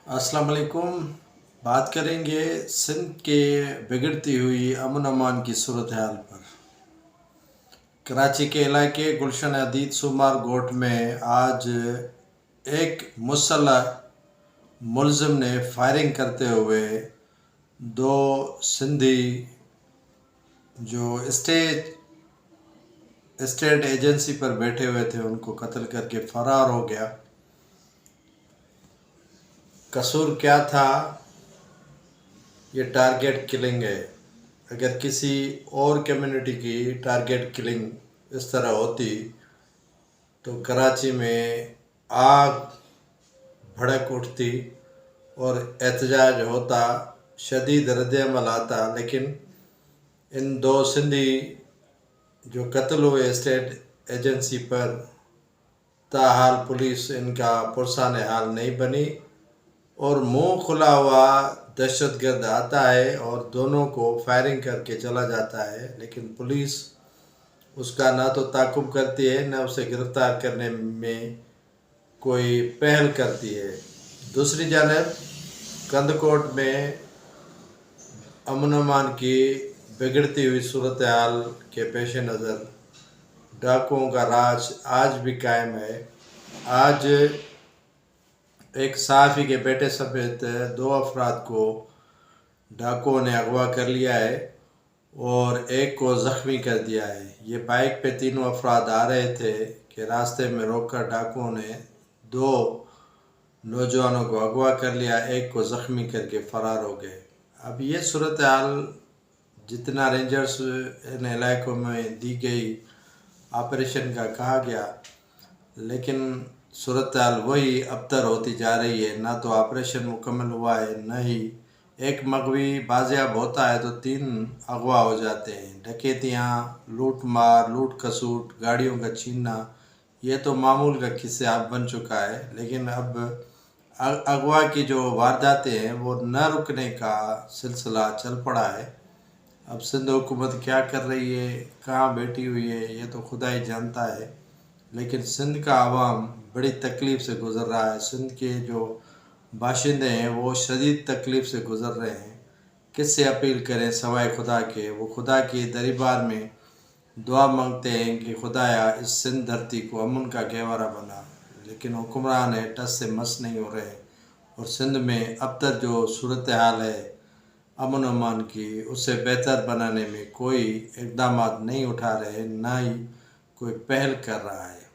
अस्सलाम वालेकुम। बात करेंगे सिंध के बिगड़ती हुई अमन अमान की सूरत हाल पर। कराची के इलाके गुलशन हदीद सुमार गोट में आज एक मुसल्लह मुलजिम ने फायरिंग करते हुए दो सिंधी जो स्टेट एजेंसी पर बैठे हुए थे उनको कत्ल करके फरार हो गया। कसूर क्या था? ये टारगेट किलिंग है। अगर किसी और कम्युनिटी की टारगेट किलिंग इस तरह होती तो कराची में आग भड़क उठती और एहतजाज होता, शदीद रद्द-ए-अमल आता। लेकिन इन दो सिंधी जो कत्ल हुए स्टेट एजेंसी पर, ताहाल पुलिस इनका पुरसान हाल नहीं बनी और मुंह खुला हुआ दहशतगर्द आता है और दोनों को फायरिंग करके चला जाता है। लेकिन पुलिस उसका ना तो ताकुब करती है ना उसे गिरफ्तार करने में कोई पहल करती है। दूसरी जानिब कंदकोट में अमन अमान की बिगड़ती हुई सूरत हाल के पेश नज़र डाकुओं का राज आज भी कायम है। आज एक सहाफ़ी के बेटे समेत दो अफराद को डाकुओं ने अगवा कर लिया है और एक को ज़ख्मी कर दिया है। ये बाइक पे तीनों अफराद आ रहे थे कि रास्ते में रोककर डाकुओं ने दो नौजवानों को अगवा कर लिया, एक को ज़ख्मी करके फ़रार हो गए। अब ये सूरत हाल जितना रेंजर्स इन इलाकों में दी गई ऑपरेशन का कहा गया, लेकिन सूरत हाल वही अबतर होती जा रही है। ना तो ऑपरेशन मुकम्मल हुआ है, न ही एक मगवी बाजियाब होता है तो तीन अगवा हो जाते हैं। डकैतियाँ, लूट मार, लूट खसूट, गाड़ियों का छीनना, ये तो मामूल का किस्सा अब बन चुका है। लेकिन अब अगवा की जो वारदातें हैं वो न रुकने का सिलसिला चल पड़ा है। अब सिंध हुकूमत क्या कर रही है, कहाँ बैठी हुई है, ये तो खुदा ही जानता है। लेकिन सिंध का आवाम बड़ी तकलीफ़ से गुज़र रहा है। सिंध के जो बाशिंदे हैं वो शदीद तकलीफ़ से गुज़र रहे हैं। किससे अपील करें सवाए खुदा के? वो खुदा के दरबार में दुआ मांगते हैं कि खुदाया इस सिंध धरती को अमन का गहवारा बना। लेकिन हुक्मरान है टस से मस नहीं हो रहे और सिंध में अब तक जो सूरत हाल है अमन अमान की, उससे बेहतर बनाने में कोई इक़दाम नहीं उठा रहे, ना ही कोई पहल कर रहा है।